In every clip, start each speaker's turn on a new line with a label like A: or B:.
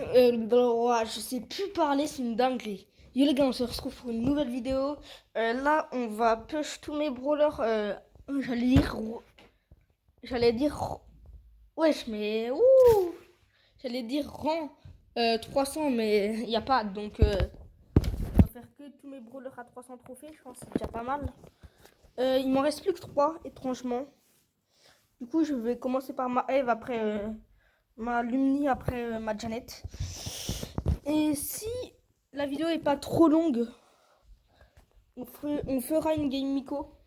A: Ouais, je sais plus parler, c'est une dinguerie. Yo les gars, on se retrouve pour une nouvelle vidéo. Là, on va push tous mes brawlers. J'allais dire, j'allais dire, wesh, mais ouh, j'allais dire rang 300, mais il y a pas, donc on va faire que tous mes brawlers à 300 trophées. Je pense que c'est déjà pas mal. Il m'en reste plus que 3, étrangement. Du coup, je vais commencer par ma Eve, après ma Lumni, après ma Janet. Et si la vidéo est pas trop longue, on fera une game Miko.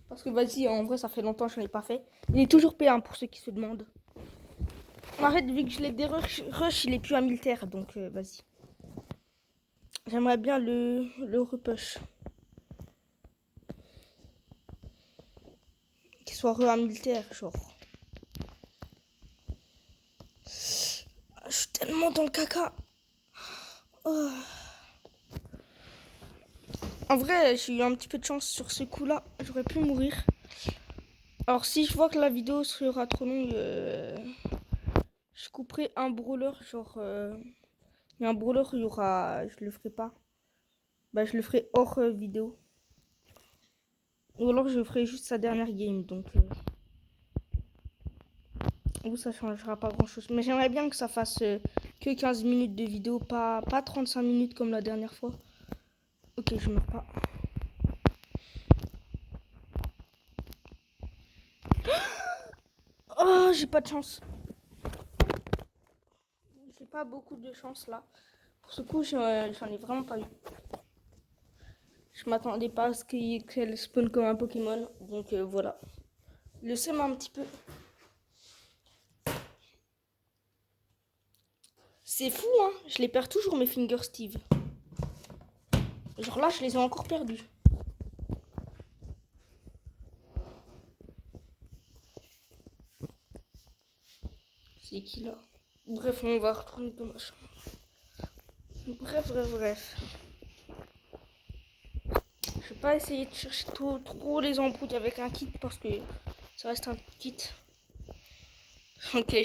A: Parce que vas-y, en vrai, ça fait longtemps que je l'ai pas fait. Il est toujours P1 pour ceux qui se demandent. Arrête, vu que je l'ai rush, il est plus à 1000 terres, donc vas-y. J'aimerais bien le repush. Qu'il soit re à 1000 terres, genre. Je suis tellement dans le caca. Oh. En vrai, j'ai eu un petit peu de chance sur ce coup-là. J'aurais pu mourir. Alors, si je vois que la vidéo sera trop longue, je couperai un brawler. Genre, il y a un brawler, il y aura. Je le ferai pas. Bah, je le ferai hors vidéo. Ou alors, je ferai juste sa dernière game. Donc, ou ça changera pas grand-chose. Mais j'aimerais bien que ça fasse que 15 minutes de vidéo, pas 35 minutes comme la dernière fois. Ok, je meurs pas. Oh, j'ai pas de chance. J'ai pas beaucoup de chance là. Pour ce coup, j'en ai vraiment pas eu. Je m'attendais pas à ce qu'elle spawn comme un Pokémon. Donc voilà. Le seum un petit peu. C'est fou, hein. Je les perds toujours, mes Finger Steve. Genre là, je les ai encore perdus. C'est qui là? Bref, on va retourner dans ma chambre. Bref. Je vais pas essayer de chercher trop les embrouilles avec un kit parce que ça reste un kit. Ok,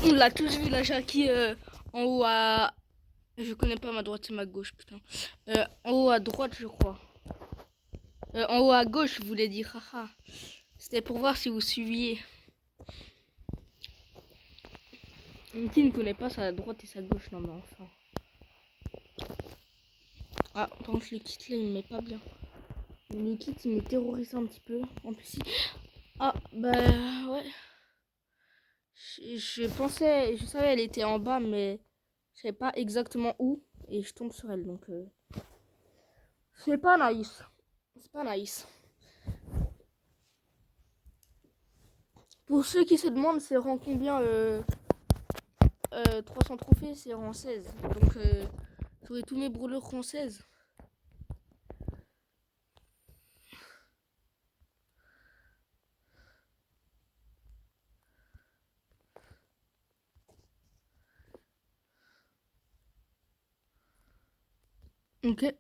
A: on l'a tous vu la Jackie en haut à... Je connais pas ma droite et ma gauche, putain. En haut à droite, je crois. En haut à gauche, je voulais dire. Haha. C'était pour voir si vous suiviez. Qui ne connaît pas sa droite et sa gauche, non mais enfin. Ah, par contre, le kit là, il me met pas bien. Le kit, il me terrorise un petit peu. En plus, ah, bah ouais. Je pensais, je savais elle était en bas, mais je savais pas exactement où. Et je tombe sur elle, donc c'est pas nice. C'est pas nice. Pour ceux qui se demandent, c'est rang combien 300 trophées, c'est rang 16. Donc j'aurai tous mes brûleurs rang 16. Ok.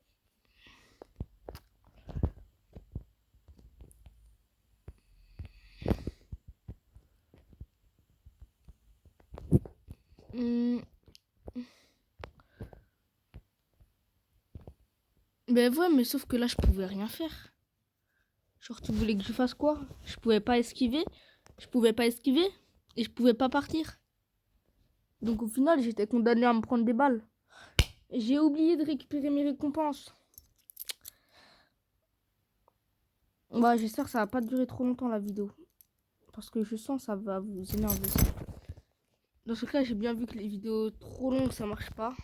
A: Ben ouais, mais sauf que là, je pouvais rien faire. Genre, tu voulais que je fasse quoi? Je pouvais pas esquiver. Et je pouvais pas partir. Donc au final, j'étais condamné à me prendre des balles. Et j'ai oublié de récupérer mes récompenses. Ouais, j'espère que ça va pas durer trop longtemps la vidéo. Parce que je sens que ça va vous énerver. Dans ce cas, j'ai bien vu que les vidéos trop longues, ça marche pas.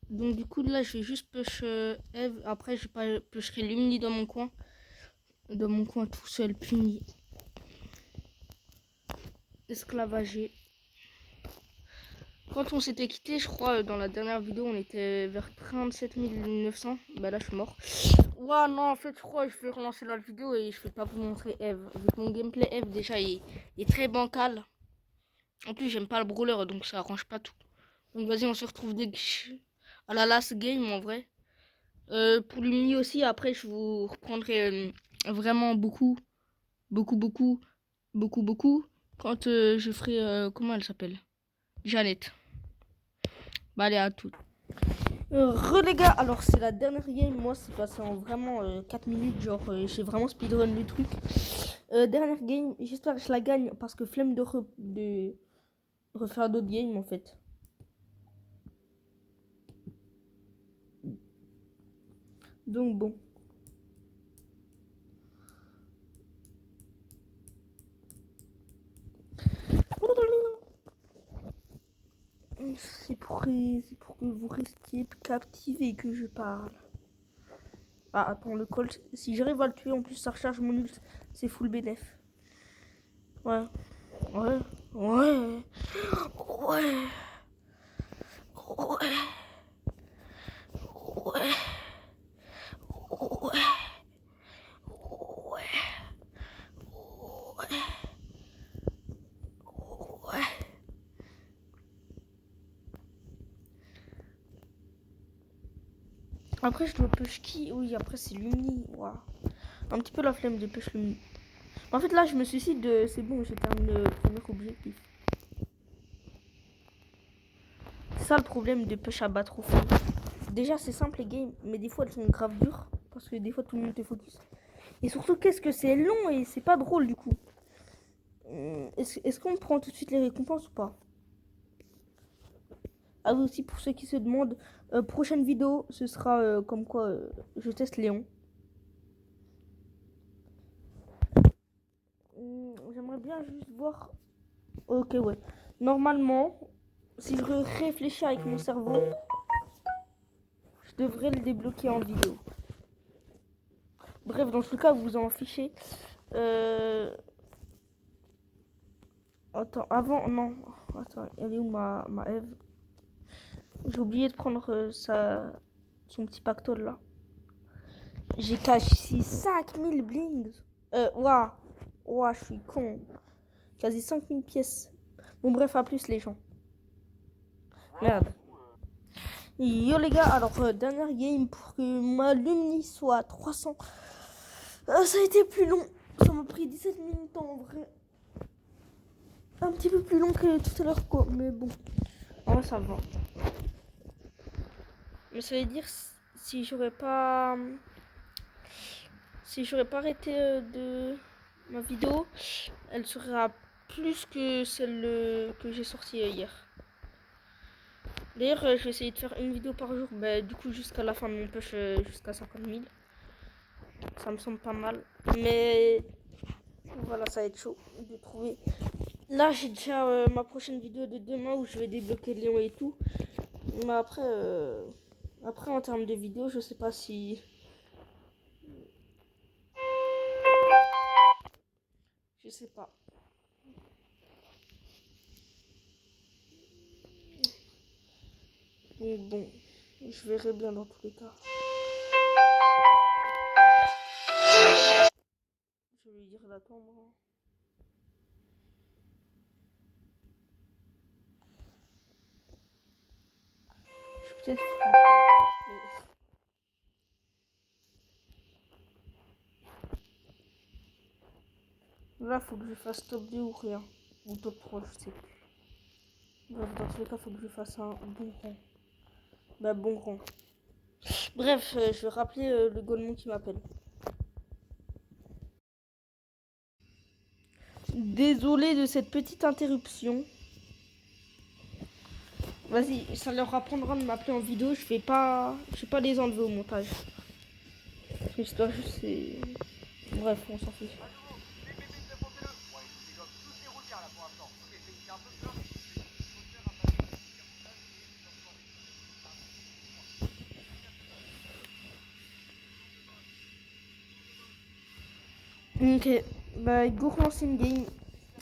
A: Donc du coup, là, je vais juste push Eve. Après, je pusherai Lumni dans mon coin. Dans mon coin tout seul, puni. Esclavagé. Quand on s'était quitté, je crois, dans la dernière vidéo, on était vers 37 900. Bah là, je suis mort. Ouais, non, en fait, je crois que je vais relancer la vidéo et je vais pas vous montrer Eve. Vu que mon gameplay Eve, déjà, est très bancal. En plus, j'aime pas le brawler, donc ça arrange pas tout. Donc vas-y, on se retrouve dès que à la last game, en vrai. Pour l'Uni aussi, après, je vous reprendrai vraiment beaucoup. Quand je ferai... comment elle s'appelle? Jeannette. Bah allez, à tout. Les gars, alors c'est la dernière game. Moi, c'est passé en vraiment 4 minutes. Genre, j'ai vraiment speedrun le truc. Dernière game, j'espère que je la gagne parce que flemme de refaire d'autres games en fait. Donc bon. C'est pour que vous restiez captivé que je parle. Ah, attends, le Colt, si j'arrive à le tuer, en plus ça recharge mon ult, c'est full bénéf. Ouais, ouais, ouais, ouais, ouais, ouais, ouais, ouais. Après, je dois push qui? Oui, après, c'est Lumi. Wow. Un petit peu la flemme de push Lumi. En fait, là, je me suis de. C'est bon, j'ai terminé le premier objectif. C'est ça le problème de push à bas trophée. Déjà, c'est simple les games, mais des fois, elles sont grave dures. Parce que des fois, tout le monde te focus. Et surtout, qu'est-ce que c'est long et c'est pas drôle du coup. Est-ce qu'on prend tout de suite les récompenses ou pas? Ah oui, aussi pour ceux qui se demandent, prochaine vidéo, ce sera comme quoi je teste Léon. J'aimerais bien juste voir. Ok, ouais. Normalement, si je réfléchis avec mon cerveau, je devrais le débloquer en vidéo. Bref, dans ce cas, vous vous en fichez. Attends, avant, non. Attends, elle est où ma Eve? J'ai oublié de prendre son petit pactole là. J'ai caché 5000 blings. Waouh. Waouh, je suis con. Quasi 5000 pièces. Bon, bref, à plus les gens. Merde. Yo les gars, alors dernière game pour que ma Lumni soit 300. Ça a été plus long. Ça m'a pris 17 minutes en vrai. Un petit peu plus long que tout à l'heure quoi. Mais bon, en vrai ça va. Mais ça veut dire si j'aurais pas arrêté de ma vidéo, elle sera plus que celle que j'ai sortie hier. D'ailleurs, je vais essayer de faire une vidéo par jour, bah, du coup jusqu'à la fin de mon push, jusqu'à 50 000. Ça me semble pas mal. Mais voilà, ça va être chaud de trouver. Là, j'ai déjà ma prochaine vidéo de demain où je vais débloquer Léon et tout. Mais après en termes de vidéos, je sais pas si... Je sais pas. Donc bon, je verrai bien dans tous les cas. Je vais lui dire d'attendre. Je suis peut-être... Là, faut que je fasse top 2 ou rien. Ou top 3, je sais plus. Bref, dans tous les cas, faut que je fasse un bon rang. Bah, bon rang. Bref, je vais rappeler le Golemon qui m'appelle. Désolé de cette petite interruption. Vas-y, ça leur apprendra de m'appeler en vidéo. Je vais pas les enlever au montage. J'espère juste c'est... Bref, on s'en fiche. Ok, bah go relancer une game.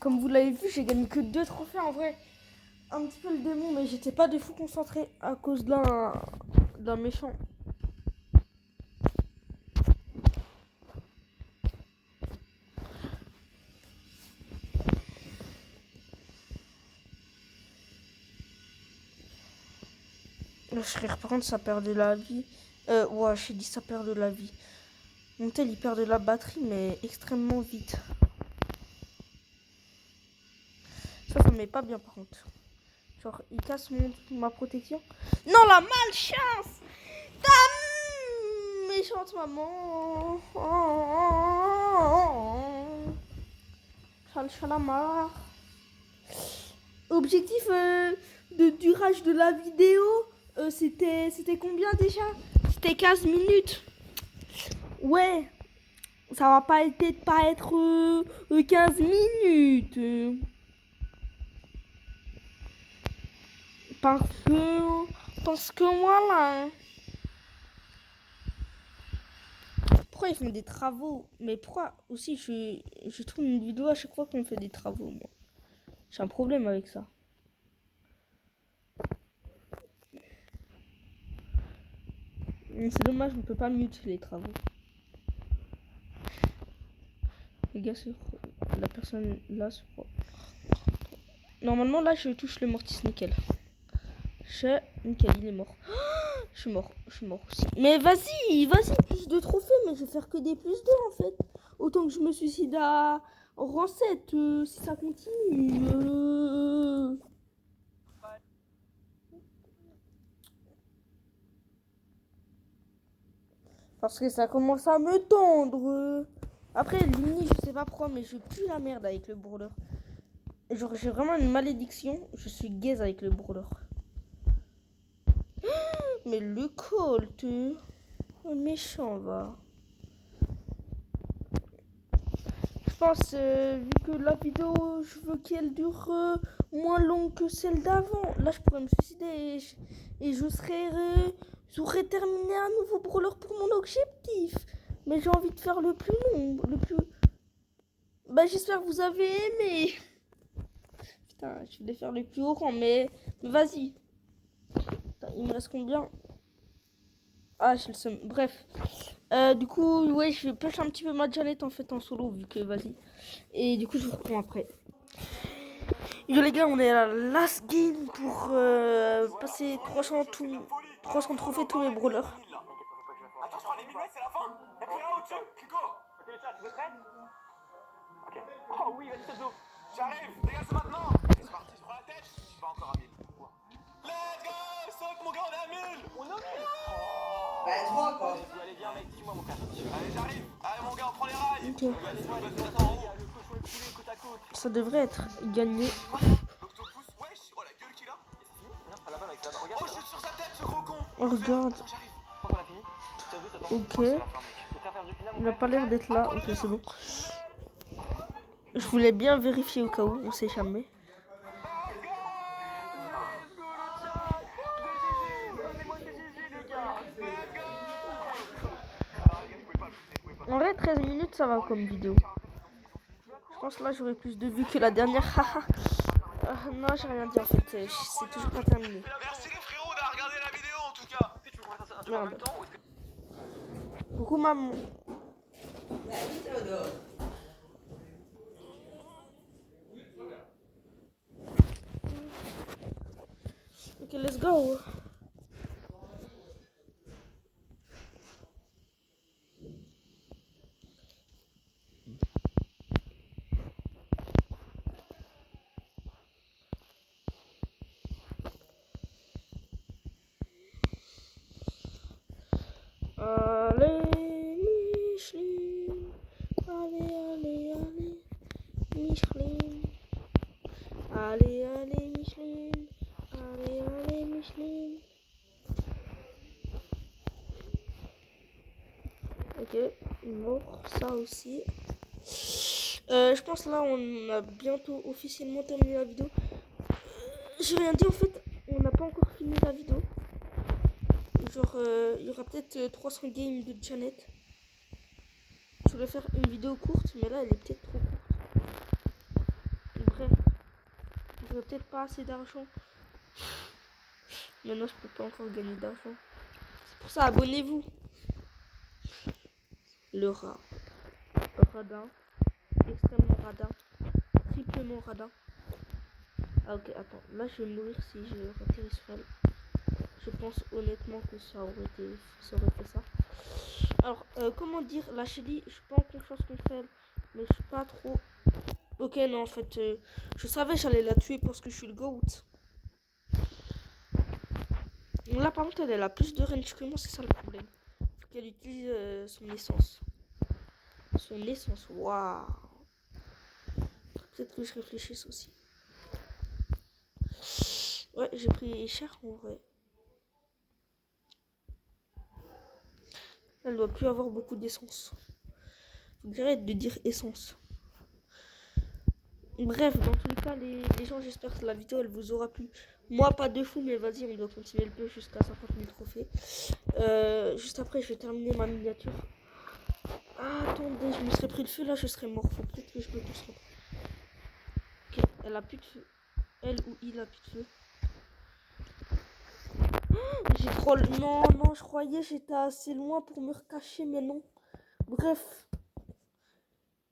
A: Comme vous l'avez vu, j'ai gagné que 2 trophées en vrai. Un petit peu le démon, mais j'étais pas de fou concentré à cause d'un méchant. Le frère, par contre, ça perd de la vie. Ouais, j'ai dit ça perd de la vie. Mon tel, il perd de la batterie, mais extrêmement vite. Ça me met pas bien, par contre. Genre, il casse ma protection. Non, la malchance! Ta méchante maman! Chalamar. Objectif de durage de la vidéo, c'était combien déjà? C'était 15 minutes. Ouais, ça va pas être 15 minutes. Parce que voilà. Pourquoi ils font des travaux? Mais pourquoi aussi je trouve une vidéo à chaque fois qu'on fait des travaux, moi. J'ai un problème avec ça. C'est dommage, on peut pas mute les travaux. Les gars, la personne là, normalement, là, je touche le mortis nickel. Nickel, il est mort. Je suis mort aussi. Mais vas-y, plus de trophées, mais je vais faire que des plus 2 en fait. Autant que je me suicide en rang 7, si ça continue. Parce que ça commence à me tendre. Après, Lini, je sais pas pourquoi, mais je pue la merde avec le brawler. Genre, j'ai vraiment une malédiction. Je suis gaze avec le brawler. Mais le Colt, méchant, va. Je pense, vu que la vidéo, je veux qu'elle dure moins longue que celle d'avant. Là, je pourrais me suicider et j'aurais terminé un nouveau brawler pour mon objectif. Mais j'ai envie de faire le plus long, Bah, j'espère que vous avez aimé. Putain, je voulais faire le plus haut rang, mais vas-y. Il me reste combien? Ah, je le seum. Bref. Du coup, ouais, je vais pêcher un petit peu ma Janet en fait en solo, vu que vas-y. Et du coup, je vous reprends après. Yo les gars, on est à la last game pour passer 300 trophées tous mes brawlers.
B: Attention, les minutes, c'est la fin. Et puis là, au-dessus, Kiko. Ok, les chat, vous êtes prêts? Ok. Oh oui, vas-y, Tazo. J'arrive, les gars, c'est maintenant. C'est parti, je prends la tête. Je suis pas encore à 1000. Let's go, Sock, mon gars, on est à 1000. On est à 1000.
C: Bah, 3 quoi.
B: Allez, viens, mec, dis-moi, mon frère. Allez, j'arrive. Allez, mon gars, on prend les rails.
A: Ok.
B: Vas-y, en haut. Le cochon est coulé côte à côte.
A: Ça devrait être gagné.
B: L'octopus, wesh. Oh, la gueule qu'il a. Non, pas la balle avec ça. Regarde. Oh, je suis sur sa tête, ce gros con.
A: Oh, regarde. Ok. Il n'a pas l'air d'être là. Ok, c'est bon. Je voulais bien vérifier au cas où, on sait jamais. En vrai, 13 minutes, ça va comme vidéo. Je pense là, j'aurai plus de vues que la dernière. Non, j'ai rien dit en fait. C'est toujours pas terminé.
B: Merci les frérots d'avoir regardé la vidéo en tout cas.
A: Merde. Coucou maman.
C: Bah oui, Théodore.
A: Ok, let's go. Allez, Micheline. Allez, Micheline. Allez, Micheline. Allez, Micheline. Ok, mort, ça aussi. Je pense là, on a bientôt officiellement terminé la vidéo. J'ai rien dit en fait, on n'a pas encore fini la vidéo. Genre, il y aura peut-être 300 games de Janet. Je voulais faire une vidéo courte, mais là, elle est peut-être trop courte. Bref, j'aurais peut-être pas assez d'argent. Maintenant, je peux pas encore gagner d'argent. C'est pour ça, abonnez-vous. Le rat. Radin. Extrêmement radin. Triplement radin. Ah ok, attends. Là, je vais mourir si je atterris sur elle. Je pense honnêtement que ça aurait fait ça. Alors, comment dire, la Shelly, je suis pas en confiance contre elle, mais je suis pas trop... Ok, non, en fait, je savais que j'allais la tuer parce que je suis le GOAT. Là, par contre, elle a plus de range que moi, c'est ça le problème. Faut qu'elle utilise son essence. Son essence, waouh. Peut-être que je réfléchisse aussi. Ouais, j'ai pris cher en vrai. Elle doit plus avoir beaucoup d'essence. Faut que j'arrête de dire essence. Bref, dans tous les cas, les gens, j'espère que la vidéo, elle vous aura plu. Moi, pas de fou, mais vas-y, on doit continuer le peu jusqu'à 50 000 trophées. Juste après, je vais terminer ma miniature. Ah, attendez, je me serais pris le feu, là, je serais mort. Faut peut-être que je me concentre. Ok, elle a plus de feu. Elle ou il a plus de feu. J'ai trop... Non, non, je croyais que j'étais assez loin pour me recacher, mais non. Bref.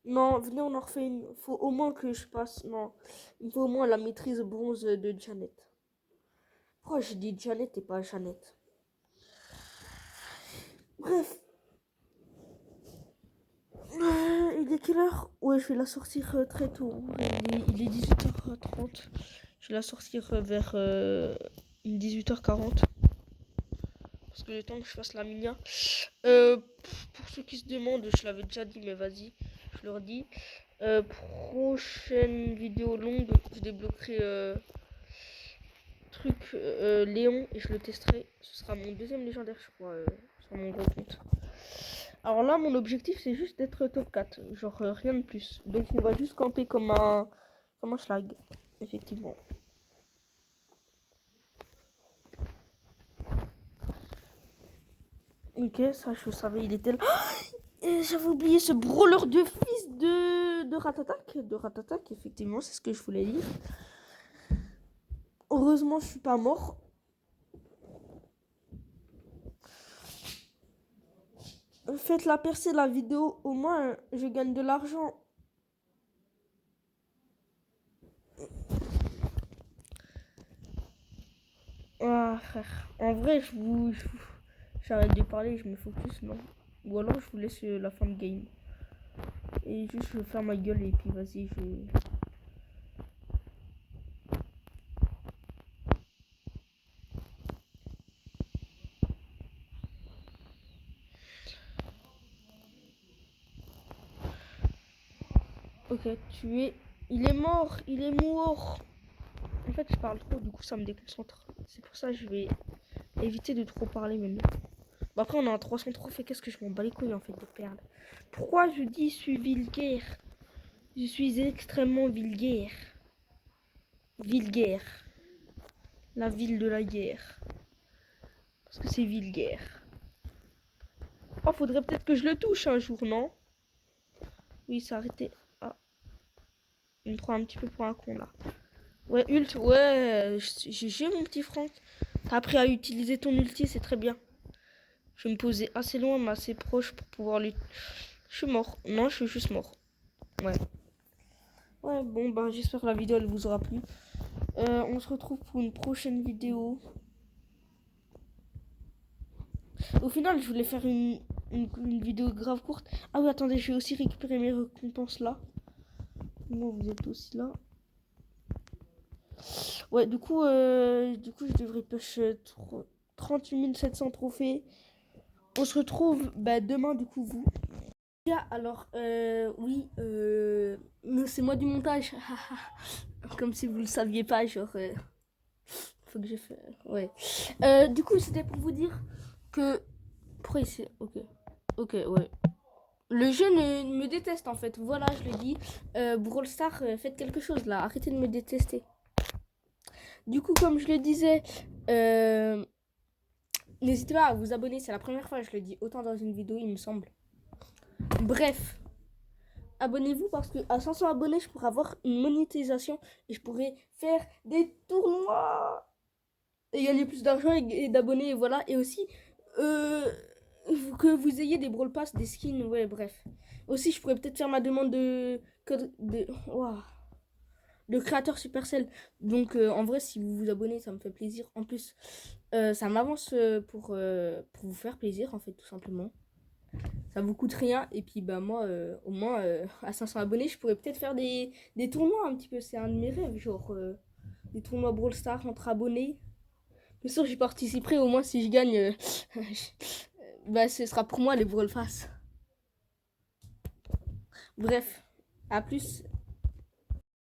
A: Non, venez, on en refait une. Faut au moins que je passe... Non, il faut au moins la maîtrise bronze de Janet. Pourquoi j'ai dit Janet et pas Jeannette? Bref. Il est quelle heure? Ouais, je vais la sortir très tôt. Il est 18h30. Je vais la sortir vers 18h40. Parce que le temps que je fasse la minia. Pour ceux qui se demandent, je l'avais déjà dit, mais vas-y, je leur dis. Prochaine vidéo longue, je débloquerai Léon et je le testerai. Ce sera mon deuxième légendaire, je crois, sur mon gros compte. Alors là, mon objectif, c'est juste d'être top 4. Genre, rien de plus. Donc, on va juste camper comme un schlag. Effectivement. Ok, ça, je savais, il était là. J'avais oublié ce brawler de fils de Ratatak. De Ratatak, effectivement, c'est ce que je voulais dire. Heureusement, je suis pas mort. Faites la percée de la vidéo, au moins, je gagne de l'argent. Ah, frère. En vrai, j'arrête de parler, je me focus, non. Ou alors, je vous laisse la fin de game. Et juste, je vais faire ma gueule et puis vas-y, je... Ok, tué. Il est mort, il est mort. En fait, je parle trop, du coup, ça me déconcentre. C'est pour ça que je vais éviter de trop parler maintenant. Bon, après, on a un 300 trophées. Qu'est-ce que je m'en bats les couilles, en fait, de perdre. Pourquoi je dis je suis vulgaire? Je suis extrêmement vulgaire. Vulgaire. La ville de la guerre. Parce que c'est vulgaire. Oh, faudrait peut-être que je le touche un jour, non? Oui, ça a arrêté. Ah. Il me prend un petit peu pour un con, là. Ouais, ult, ouais. J'ai mon petit Franck. T'as appris à utiliser ton ulti, c'est très bien. Je vais me poser assez loin, mais assez proche pour pouvoir lui... Je suis mort. Non, je suis juste mort. Ouais. Ouais, bon, bah, j'espère que la vidéo, elle vous aura plu. On se retrouve pour une prochaine vidéo. Au final, je voulais faire une vidéo grave courte. Ah oui, attendez, je vais aussi récupérer mes récompenses là. Moi, vous êtes aussi là. Ouais, du coup, je devrais pêcher 38 700 trophées. On se retrouve demain, du coup, vous. Alors, oui, c'est moi du montage. Comme si vous le saviez pas, genre... faut que je fasse... Ouais. Du coup, c'était pour vous dire que... Pourquoi ici? Ok. Ok, ouais. Le jeu me déteste, en fait. Voilà, je le dis. Brawl Stars, faites quelque chose, là. Arrêtez de me détester. Du coup, comme je le disais... n'hésitez pas à vous abonner. C'est la première fois que je le dis autant dans une vidéo, il me semble. Bref. Abonnez-vous parce que à 500 abonnés, je pourrais avoir une monétisation et je pourrais faire des tournois et gagner plus d'argent et d'abonnés. Et voilà. Et aussi, que vous ayez des Brawl Pass, des skins. Ouais, bref. Aussi, je pourrais peut-être faire ma demande de créateur Supercell. Donc, en vrai, si vous vous abonnez, ça me fait plaisir. En plus, ça m'avance pour vous faire plaisir, en fait, tout simplement. Ça vous coûte rien. Et puis, bah, moi, au moins, à 500 abonnés, je pourrais peut-être faire des tournois un petit peu. C'est un de mes rêves, genre des tournois Brawl Stars entre abonnés. Bien sûr, j'y participerai. Au moins, si je gagne, bah, ce sera pour moi les Brawl Pass. Bref, à plus.